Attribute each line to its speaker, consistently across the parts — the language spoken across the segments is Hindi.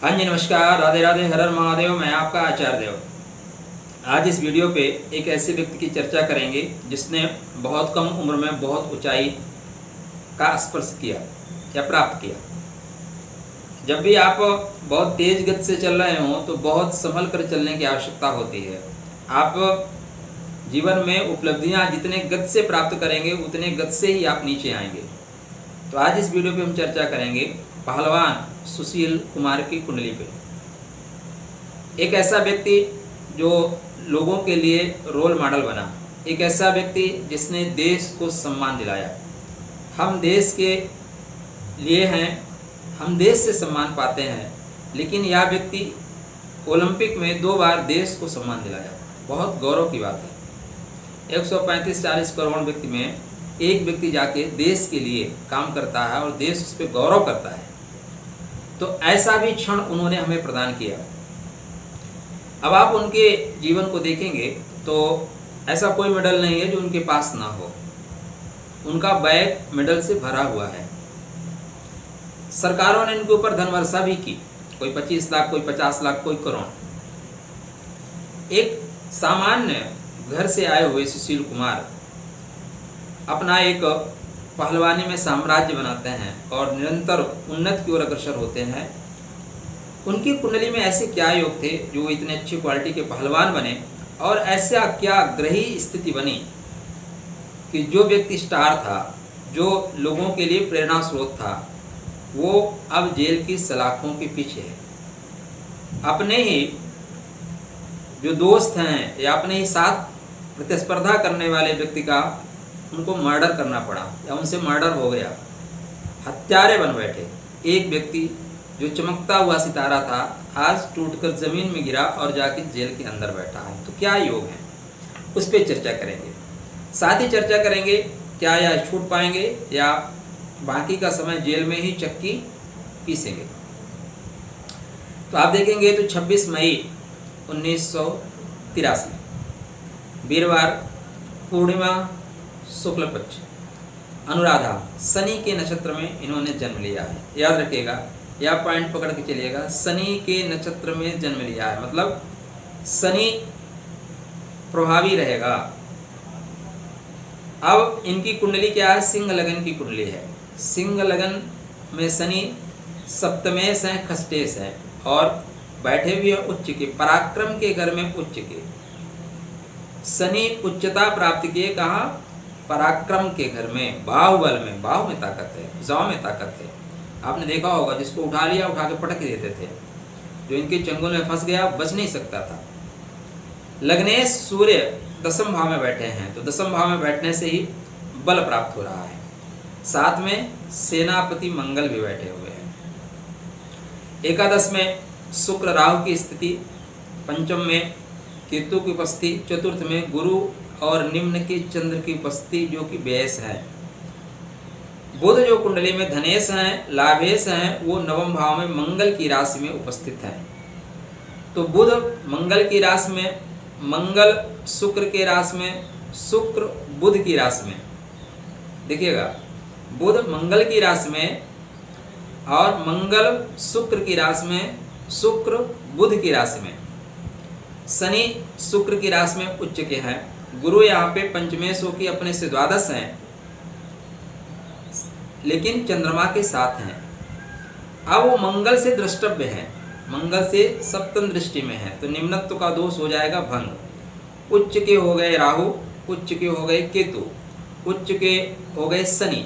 Speaker 1: हाँ जी, नमस्कार, राधे राधे, हर हर महादेव। मैं आपका आचार्य देव। आज इस वीडियो पे एक ऐसे व्यक्ति की चर्चा करेंगे जिसने बहुत कम उम्र में बहुत ऊंचाई का स्पर्श किया या प्राप्त किया। जब भी आप बहुत तेज गति से चल रहे हो तो बहुत संभल कर चलने की आवश्यकता होती है। आप जीवन में उपलब्धियां जितने गति से प्राप्त करेंगे उतने गति से ही आप नीचे आएंगे। तो आज इस वीडियो पे हम चर्चा करेंगे पहलवान सुशील कुमार की कुंडली पे। एक ऐसा व्यक्ति जो लोगों के लिए रोल मॉडल बना, एक ऐसा व्यक्ति जिसने देश को सम्मान दिलाया। हम देश के लिए हैं, हम देश से सम्मान पाते हैं, लेकिन यह व्यक्ति ओलंपिक में 2 बार देश को सम्मान दिलाया। बहुत गौरव की बात है। 135-40 करोड़ व्यक्ति में एक व्यक्ति जाके देश के लिए काम करता है और देश उस पर गौरव करता है। तो ऐसा भी क्षण उन्होंने हमें प्रदान किया। अब आप उनके जीवन को देखेंगे तो ऐसा कोई मेडल नहीं है जो उनके पास ना हो। उनका बैग मेडल से भरा हुआ है। सरकारों ने इनके ऊपर धनवर्षा भी की, कोई 25 लाख, कोई 50 लाख, कोई करोड़। एक सामान्य घर से आए हुए सुशील कुमार अपना एक पहलवानी में साम्राज्य बनाते हैं और निरंतर उन्नति की ओर अग्रसर होते हैं। उनकी कुंडली में ऐसे क्या योग थे जो इतने अच्छी क्वालिटी के पहलवान बने, और ऐसा क्या ग्रही स्थिति बनी कि जो व्यक्ति स्टार था, जो लोगों के लिए प्रेरणा स्रोत था, वो अब जेल की सलाखों के पीछे है। अपने ही जो दोस्त हैं या अपने ही साथ प्रतिस्पर्धा करने वाले व्यक्ति का उनको मर्डर करना पड़ा या उनसे मर्डर हो गया। हत्यारे बन बैठे। एक व्यक्ति जो चमकता हुआ सितारा था आज टूटकर जमीन में गिरा और जाके जेल के अंदर बैठा है। तो क्या योग है, उस पर चर्चा करेंगे। साथ ही चर्चा करेंगे क्या यह छूट पाएंगे या बाकी का समय जेल में ही चक्की पीसेंगे। तो आप देखेंगे तो 26 मई 1983 वीरवार, पूर्णिमा, शुक्ल पक्ष, अनुराधा, शनि के नक्षत्र में इन्होंने जन्म लिया है। याद रखिएगा, यह पॉइंट पकड़ के चलिएगा। शनि के नक्षत्र में जन्म लिया है मतलब शनि प्रभावी रहेगा। अब इनकी कुंडली क्या है? सिंह लगन की कुंडली है। सिंह लगन में शनि सप्तमेश है, खष्टेश है और बैठे भी है उच्च के, पराक्रम के घर में उच्च के। शनि उच्चता प्राप्त किए कहाँ? पराक्रम के घर में, बाहुबल में। बाहु में ताकत है, भुजाओं में ताकत है। आपने देखा होगा जिसको उठा लिया उठा के पटक देते थे, जो इनके चंगुल में फंस गया बच नहीं सकता था। लग्नेश सूर्य 10वें भाव में बैठे हैं, तो 10वें भाव में बैठने से ही बल प्राप्त हो रहा है। साथ में सेनापति मंगल भी बैठे हुए हैं। एकादश में शुक्र राहु की स्थिति, पंचम में केतु की उपस्थिति, चतुर्थ में गुरु और निम्न के चंद्र की उपस्थिति जो कि व्ययस है। बुध जो कुंडली में धनेश हैं, लाभेश हैं, वो 9वें भाव में मंगल की राशि में उपस्थित है। तो बुध मंगल की राशि में, मंगल शुक्र के राशि में, शुक्र बुध की राशि में। देखिएगा, बुध मंगल की राशि में और मंगल शुक्र की राशि में, शुक्र बुध की राशि में। शनि शुक्र की राशि में उच्च के हैं। गुरु यहाँ पे पंचमेश होकर अपने से द्वादश हैं, लेकिन चंद्रमा के साथ हैं। अब वो मंगल से द्रष्टव्य है, मंगल से सप्तम दृष्टि में है, तो निम्नत्व का दोष हो जाएगा भंग। उच्च के हो गए राहु, उच्च के हो गए केतु, उच्च के हो गए शनि।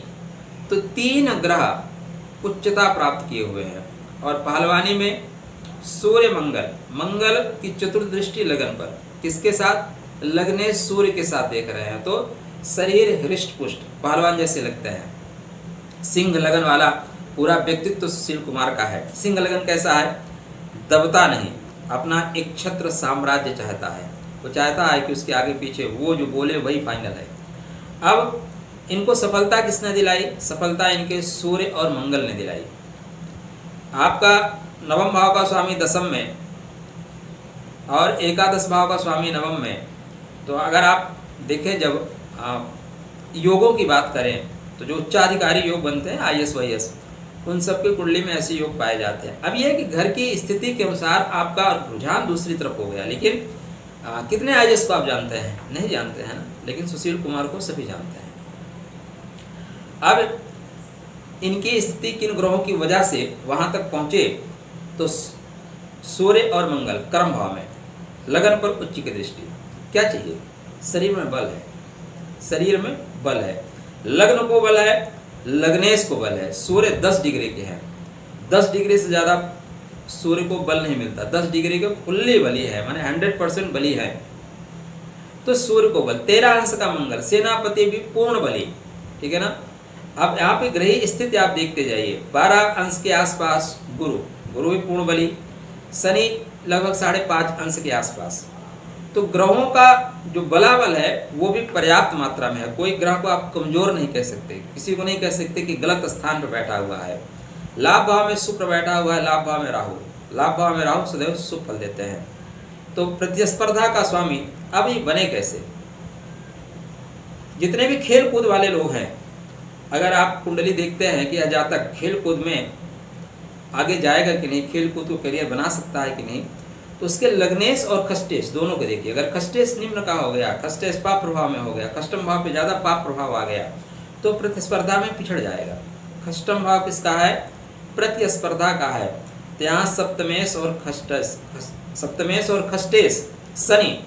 Speaker 1: तो 3 ग्रह उच्चता प्राप्त किए हुए हैं। और पहलवानी में सूर्य मंगल, मंगल की चतुर्थ दृष्टि लगन पर, किसके साथ? लगने सूर्य के साथ देख रहे हैं, तो शरीर हृष्ट पुष्ट पहलवान जैसे लगते हैं। सिंह लगन वाला पूरा व्यक्तित्व सुशील कुमार का है। सिंह लगन कैसा है? दबता नहीं, अपना एक छत्र साम्राज्य चाहता है। वो चाहता है कि उसके आगे पीछे वो जो बोले वही फाइनल है। अब इनको सफलता किसने दिलाई? सफलता इनके सूर्य और मंगल ने दिलाई। आपका 9वें भाव का स्वामी 10वें में और एकादश भाव का स्वामी 9वें में। तो अगर आप देखें, जब योगों की बात करें तो जो उच्चाधिकारी योग बनते हैं IAS, YAS, उन सबके कुंडली में ऐसे योग पाए जाते हैं। अब यह है कि घर की स्थिति के अनुसार आपका रुझान दूसरी तरफ हो गया, लेकिन कितने आईएएस को आप जानते हैं? नहीं जानते हैं ना, लेकिन सुशील कुमार को सभी जानते हैं। अब इनकी स्थिति किन ग्रहों की वजह से वहां तक पहुंचे, तो सूर्य और मंगल कर्म भाव में, लगन पर उच्च की दृष्टि। क्या चाहिए? शरीर में बल है, शरीर में बल है, लग्न को बल है, लग्नेश को बल है। सूर्य 10 डिग्री के हैं, 10 डिग्री से ज़्यादा सूर्य को बल नहीं मिलता, 10 डिग्री के फुल्ली बली है, माने 100% बली है। तो सूर्य को बल, 13 अंश का मंगल, सेनापति भी पूर्ण बली, ठीक है ना। अब यहाँ पे ग्रही स्थिति आप देखते जाइए, 12 अंश के आसपास गुरु, गुरु भी पूर्ण बली, शनि लगभग 5.5 अंश के आसपास। तो ग्रहों का जो बलाबल है वो भी पर्याप्त मात्रा में है। कोई ग्रह को आप कमजोर नहीं कह सकते, किसी को नहीं कह सकते कि गलत स्थान पर बैठा हुआ है। लाभ भाव में शुक्र बैठा हुआ है, लाभ भाव में राहु, लाभ भाव में राहु सदैव शुभ फल देते हैं। तो प्रतिस्पर्धा का स्वामी अब ये बने कैसे? जितने भी खेल कूद वाले लोग हैं, अगर आप कुंडली देखते हैं कि जातक खेल कूद में आगे जाएगा कि नहीं, खेल कूद को करियर बना सकता है कि नहीं, तो उसके लग्नेश और खष्टेश दोनों को देखिए। अगर खष्टेश निम्न का हो गया, खष्टेश पाप प्रभाव में हो गया, खष्टम भाव पे ज़्यादा पाप प्रभाव आ गया, तो प्रतिस्पर्धा में पिछड़ जाएगा। खष्टम भाव किसका है? प्रतिस्पर्धा का है। तो यहाँ सप्तमेश और खष्टेश शनि,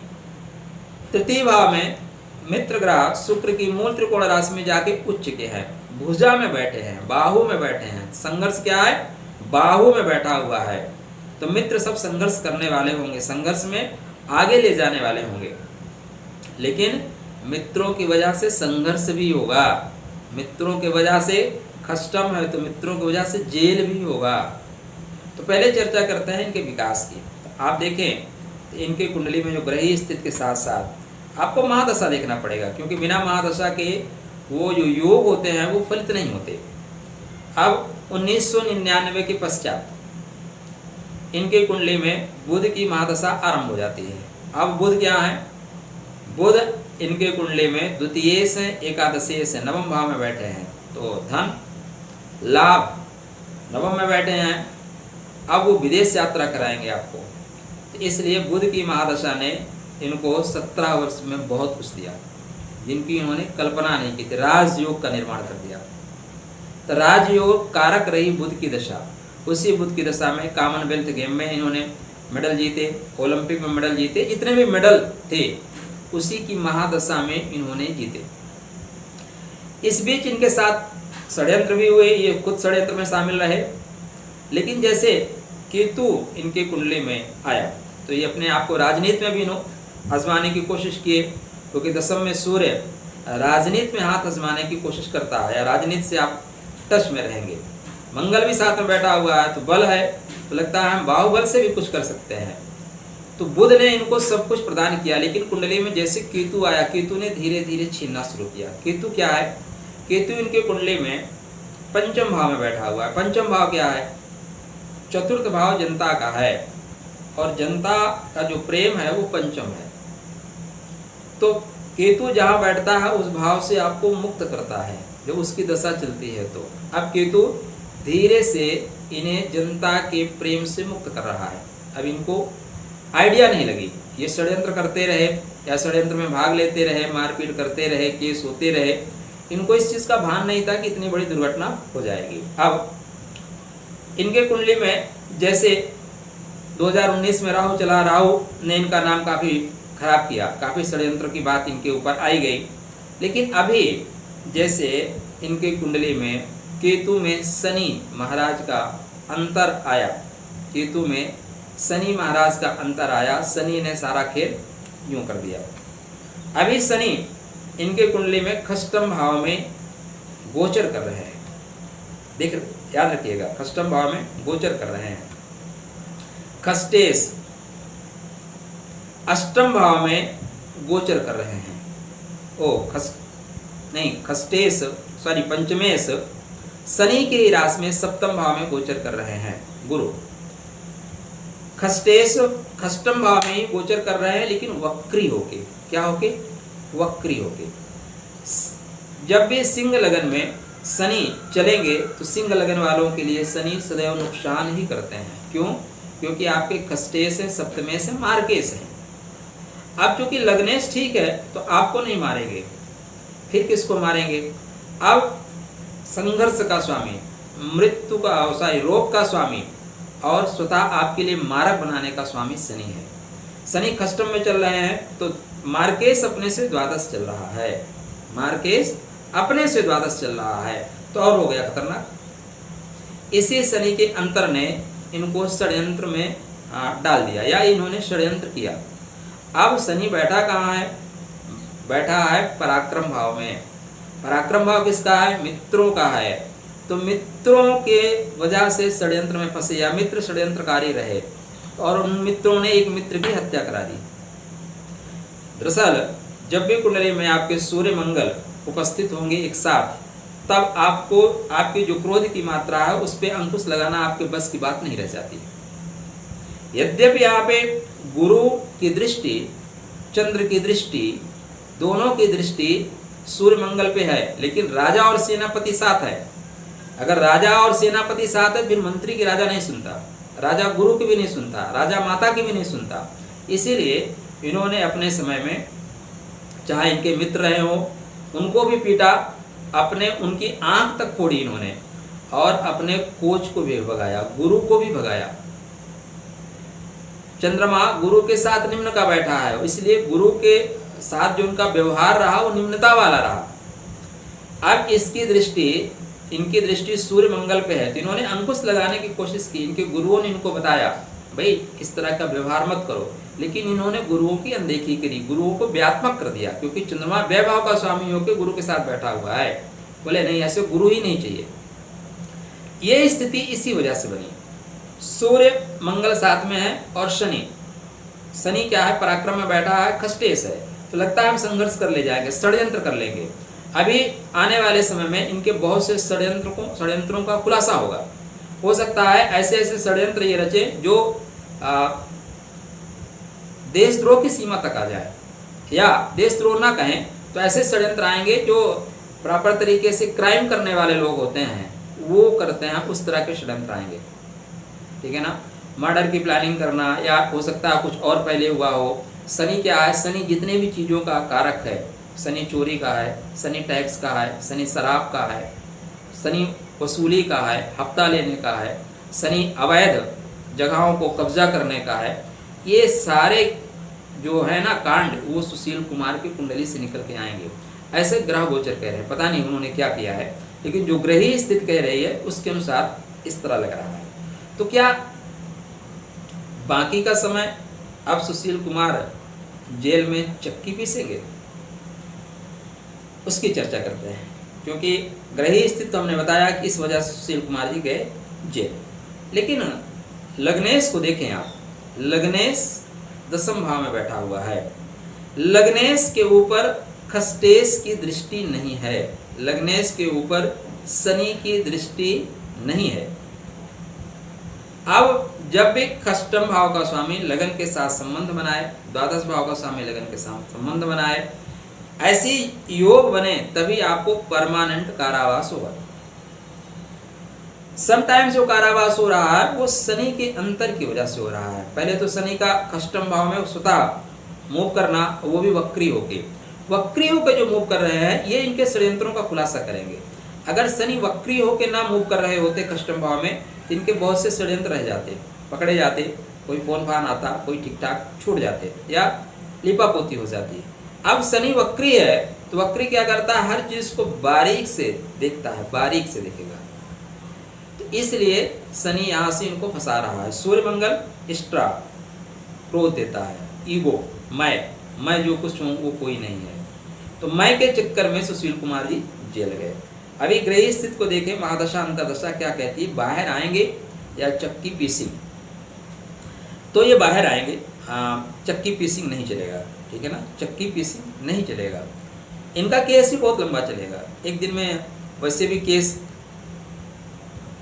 Speaker 1: तृतीय भाव में मित्र ग्रह शुक्र की मूल त्रिकोण राशि में जाके उच्च के हैं, भुजा में बैठे हैं, बाहु में बैठे हैं। संघर्ष क्या है? बाहु में बैठा हुआ है। तो मित्र सब संघर्ष करने वाले होंगे, संघर्ष में आगे ले जाने वाले होंगे, लेकिन मित्रों की वजह से संघर्ष भी होगा। मित्रों की वजह से खष्टम है तो मित्रों की वजह से जेल भी होगा। तो पहले चर्चा करते हैं इनके विकास की। तो आप देखें तो इनके कुंडली में जो ग्रही स्थिति के साथ साथ आपको महादशा देखना पड़ेगा, क्योंकि बिना महादशा के वो जो योग होते हैं वो फलित नहीं होते। अब 1999 के पश्चात इनके कुंडली में बुध की महादशा आरंभ हो जाती है। अब बुध क्या है? बुध इनके कुंडली में द्वितीय से एकादशी से नवम भाव में बैठे हैं, तो धन लाभ नवम में बैठे हैं। अब वो विदेश यात्रा कराएंगे आपको, तो इसलिए बुध की महादशा ने इनको 17 वर्ष में बहुत कुछ दिया, जिनकी इन्होंने कल्पना नहीं की थी। राजयोग का निर्माण कर दिया। तो राजयोग कारक रही बुध की दशा। उसी बुध की दशा में कॉमनवेल्थ गेम में इन्होंने मेडल जीते, ओलंपिक में मेडल जीते, जितने भी मेडल थे उसी की महादशा में इन्होंने जीते। इस बीच इनके साथ षड्यंत्र भी हुए, ये खुद षड्यंत्र में शामिल रहे। लेकिन जैसे केतु इनके कुंडली में आया तो ये अपने आप को राजनीति में भी आजमाने की कोशिश किए, क्योंकि दशम में सूर्य राजनीति में हाथ आजमाने की कोशिश करता है, या राजनीति से आप टच में रहेंगे। मंगल भी साथ में बैठा हुआ है, तो बल है, तो लगता है हम बाहुबल से भी कुछ कर सकते हैं। तो बुध ने इनको सब कुछ प्रदान किया, लेकिन कुंडली में जैसे केतु आया, केतु ने धीरे धीरे छीनना शुरू किया। केतु क्या है? केतु इनके कुंडली में पंचम भाव में बैठा हुआ है। पंचम भाव क्या है? चतुर्थ भाव जनता का है, और जनता का जो प्रेम है वो पंचम है। तो केतु जहाँ बैठता है उस भाव से आपको मुक्त करता है जब उसकी दशा चलती है। तो अब केतु धीरे से इन्हें जनता के प्रेम से मुक्त कर रहा है। अब इनको आइडिया नहीं लगी, ये षड्यंत्र करते रहे या षड्यंत्र में भाग लेते रहे, मारपीट करते रहे, केस होते रहे, इनको इस चीज़ का भान नहीं था कि इतनी बड़ी दुर्घटना हो जाएगी। अब इनके कुंडली में जैसे 2019 में राहु चला, राहु ने इनका नाम काफ़ी खराब किया, काफ़ी षड्यंत्र की बात इनके ऊपर आई गई। लेकिन अभी जैसे इनके कुंडली में केतु में शनि महाराज का अंतर आया, केतु में शनि महाराज का अंतर आया, शनि ने सारा खेल यूँ कर दिया। अभी शनि इनके कुंडली में खष्टम भाव में गोचर कर रहे हैं। देख याद रखिएगा, खष्टम भाव में गोचर कर रहे हैं। खष्टेश अष्टम भाव में गोचर कर रहे हैं। खष्टेश पंचमेश शनि के राशि में सप्तम भाव में गोचर कर रहे हैं गुरु। खष्टेश खष्टम भाव में ही गोचर कर रहे हैं, लेकिन वक्री होके। क्या होके? वक्री होके। जब भी सिंह लगन में शनि चलेंगे तो सिंह लगन वालों के लिए शनि सदैव नुकसान ही करते हैं। क्यों? क्योंकि आपके खष्टेश है, सप्तमेश है, मार्केश है। अब चूंकि लग्नेश ठीक है तो आपको नहीं मारेंगे, फिर किसको मारेंगे? अब संघर्ष का स्वामी, मृत्यु का अवसायी, रोग का स्वामी और स्वतः आपके लिए मारक बनाने का स्वामी शनि है। शनि खष्टम में चल रहे हैं तो मार्केश अपने से द्वादश चल रहा है, मार्केश अपने से द्वादश चल रहा है, तो और हो गया खतरनाक। इसी शनि के अंतर ने इनको षड्यंत्र में डाल दिया या इन्होंने षड्यंत्र किया। अब शनि बैठा कहाँ है? बैठा है पराक्रम भाव में। पराक्रम भाव किसका है? मित्रों का है। तो मित्रों के वजह से षड्यंत्र में फंसे या मित्र षड्यंत्रकारी रहे और उन मित्रों ने एक मित्र की हत्या करा दी। दरअसल जब भी कुंडली में आपके सूर्य मंगल उपस्थित होंगे एक साथ, तब आपको आपकी जो क्रोध की मात्रा है उस पर अंकुश लगाना आपके बस की बात नहीं रह जाती। यद्यपि यहाँ पे गुरु की दृष्टि, चंद्र की दृष्टि, दोनों की दृष्टि सूर्य मंगल पे है, लेकिन राजा और सेनापति साथ है। अगर राजा और सेनापति साथ है फिर मंत्री की राजा नहीं सुनता, राजा गुरु की भी नहीं सुनता, राजा माता की भी नहीं सुनता। इसीलिए इन्होंने अपने समय में चाहे इनके मित्र रहे हो उनको भी पीटा, अपने उनकी आंख तक फोड़ी इन्होंने और अपने कोच को भी भगाया, गुरु को भी भगाया। चंद्रमा गुरु के साथ निम्न का बैठा है, इसलिए गुरु के साथ जो उनका व्यवहार रहा वो निम्नता वाला रहा। अब इसकी दृष्टि, इनकी दृष्टि सूर्य मंगल पे है, तो इन्होंने अंकुश लगाने की कोशिश की। इनके गुरुओं ने इनको बताया भाई इस तरह का व्यवहार मत करो, लेकिन इन्होंने गुरुओं की अनदेखी करी, गुरुओं को व्यात्मक कर दिया, क्योंकि चंद्रमा वैभव का स्वामी होकर गुरु के साथ बैठा हुआ है। बोले नहीं, ऐसे गुरु ही नहीं चाहिए। ये स्थिति इसी वजह से बनी। सूर्य मंगल साथ में है और शनि, शनि क्या है? पराक्रम में बैठा है, खष्टेश है, तो लगता है हम संघर्ष कर ले जाएंगे, षड्यंत्र कर लेंगे। अभी आने वाले समय में इनके बहुत से षड्यंत्रों का खुलासा होगा। हो सकता है ऐसे ऐसे षड्यंत्र ये रचे जो देशद्रोह की सीमा तक आ जाए, या देशद्रोह ना कहें तो ऐसे षड्यंत्र आएंगे जो प्रॉपर तरीके से क्राइम करने वाले लोग होते हैं वो करते हैं, उस तरह के षड्यंत्र आएंगे। ठीक है ना? मर्डर की प्लानिंग करना, या हो सकता है कुछ और पहले हुआ हो। शनि क्या है? शनि जितने भी चीज़ों का कारक है, शनि चोरी का है, शनि टैक्स का है, शनि शराब का है, शनि वसूली का है, हफ्ता लेने का है, शनि अवैध जगहों को कब्जा करने का है। ये सारे जो है ना कांड वो सुशील कुमार की कुंडली से निकल के आएंगे, ऐसे ग्रह गोचर कह रहे हैं। पता नहीं उन्होंने क्या किया है, लेकिन जो ग्रही स्थिति कह रही है उसके अनुसार इस तरह लग रहा है। तो क्या बाकी का समय अब सुशील कुमार जेल में चक्की पीसेंगे? उसकी चर्चा करते हैं, क्योंकि ग्रही स्थिति तो हमने बताया कि इस वजह से सुशील कुमार जी गए जेल। लेकिन लग्नेश को देखें आप, लग्नेश दशम भाव में बैठा हुआ है। लग्नेश के ऊपर खष्टेश की दृष्टि नहीं है, लग्नेश के ऊपर शनि की दृष्टि नहीं है। अब जब भी खष्टम भाव का स्वामी लगन के साथ संबंध बनाए, द्वादश भाव का स्वामी लगन के साथ संबंध बनाए, ऐसी योग बने, तभी आपको परमानेंट कारावास होगा। समटाइम्स जो कारावास हो रहा है वो शनि के अंतर की वजह से हो रहा है। पहले तो शनि का खष्टम भाव में स्वतः मूव करना, वो भी वक्री होके जो मूव कर रहे हैं ये इनके षड्यंत्रों का खुलासा करेंगे। अगर शनि वक्री होके ना मूव कर रहे होते खष्टम भाव में, तो इनके बहुत से षड्यंत्र रह जाते, पकड़े जाते, कोई फोन फान आता, कोई ठीक ठाक छूट जाते या लिपापोती हो जाती। अब शनि वक्री है तो वक्री क्या करता है? हर चीज को बारीक से देखता है, बारीक से देखेगा। तो इसलिए शनि यहाँ से इनको फंसा रहा है। सूर्य मंगल एक्स्ट्रा क्रोध देता है, ईगो, मैं जो कुछ हूँ वो कोई नहीं है। तो मैं के चक्कर में सुशील कुमार जी जेल गए। अभी ग्रही स्थिति को देखें, महादशा अंतरदशा क्या कहती है, बाहर आएंगे या चक्की पीसिंग? तो ये बाहर आएंगे। हाँ, चक्की पीसिंग नहीं चलेगा, ठीक है ना, चक्की पीसिंग नहीं चलेगा। इनका केस भी बहुत लंबा चलेगा। एक दिन में वैसे भी केस,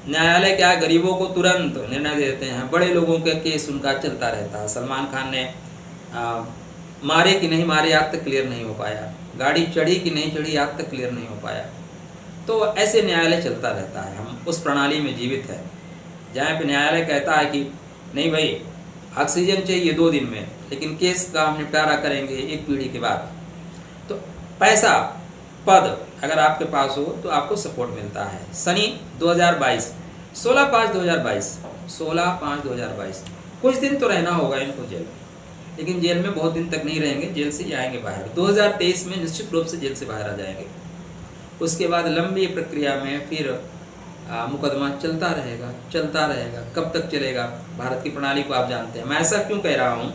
Speaker 1: न्यायालय क्या गरीबों को तुरंत निर्णय देते हैं, बड़े लोगों के केस उनका चलता रहता है। सलमान खान ने मारे कि नहीं मारे आज तक क्लियर नहीं हो पाया, गाड़ी चढ़ी कि नहीं चढ़ी आज तक क्लियर नहीं हो पाया। तो ऐसे न्यायालय चलता रहता है। हम उस प्रणाली में जीवित हैं जहाँ पे न्यायालय कहता है कि नहीं भाई ऑक्सीजन चाहिए 2 दिन में, लेकिन केस का हम निपटारा करेंगे 1 पीढ़ी के बाद। तो पैसा, पद अगर आपके पास हो तो आपको सपोर्ट मिलता है। शनि 2022 16/5/2022 कुछ दिन तो रहना होगा इनको जेल में, लेकिन जेल में बहुत दिन तक नहीं रहेंगे, जेल से जाएंगे बाहर। 2023 में निश्चित रूप से जेल से बाहर आ जाएंगे। उसके बाद लंबी प्रक्रिया में फिर मुकदमा चलता रहेगा। कब तक चलेगा? भारत की प्रणाली को आप जानते हैं। मैं ऐसा क्यों कह रहा हूँ?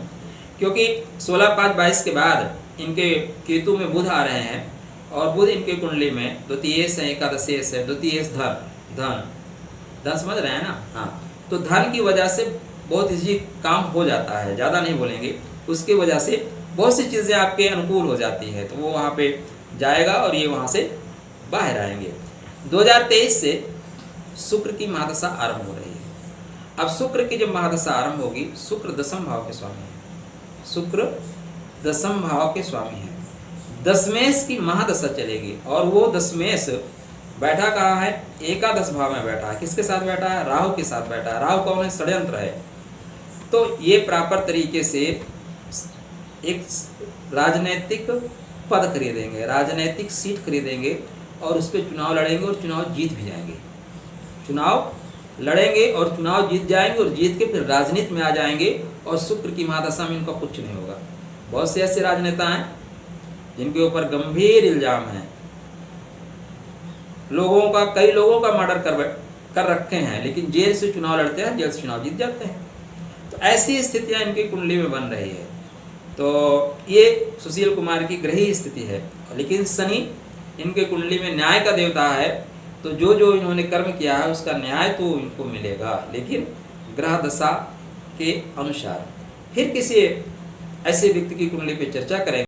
Speaker 1: क्योंकि 16/5/22 के बाद इनके केतु में बुध आ रहे हैं और बुध इनके कुंडली में द्वितीयेश है, एकादशेश है। द्वितीयेश धन समझ रहे हैं ना? हाँ, तो धन की वजह से बहुत इजी काम हो जाता है, ज़्यादा नहीं बोलेंगे। उसकी वजह से बहुत सी चीज़ें आपके अनुकूल हो जाती हैं, तो वो वहाँ पे जाएगा और ये वहाँ से बाहर आएंगे। 2023 से शुक्र की महादशा आरंभ हो रही है। अब शुक्र की जब महादशा आरंभ होगी, शुक्र 10वें भाव के स्वामी है। शुक्र 10वें भाव के स्वामी है। दशमेश की महादशा चलेगी और वो दशमेश बैठा कहाँ है? एकादश भाव में बैठा है। किसके साथ बैठा है? राहु के साथ बैठा है। राहु कौन है? षड्यंत्र है। तो ये प्रॉपर तरीके से एक राजनैतिक पद खरीदेंगे, राजनैतिक सीट खरीदेंगे और उस पर चुनाव लड़ेंगे और चुनाव जीत भी जाएंगे। चुनाव लड़ेंगे और चुनाव जीत जाएंगे और जीत के फिर राजनीति में आ जाएंगे और शुक्र की महादशा में इनका कुछ नहीं होगा। बहुत से ऐसे राजनेता हैं जिनके ऊपर गंभीर इल्जाम हैं, कई लोगों का मर्डर कर रखे हैं, लेकिन जेल से चुनाव लड़ते हैं, जेल से चुनाव जीत जाते हैं। तो ऐसी स्थितियां इनकी कुंडली में बन रही है। तो ये सुशील कुमार की ग्रही स्थिति है। लेकिन शनि इनके कुंडली में न्याय का देवता है, तो जो इन्होंने कर्म किया है उसका न्याय तो इनको मिलेगा, लेकिन ग्रह दशा के अनुसार। फिर किसी ऐसे व्यक्ति की कुंडली पे चर्चा करेंगे।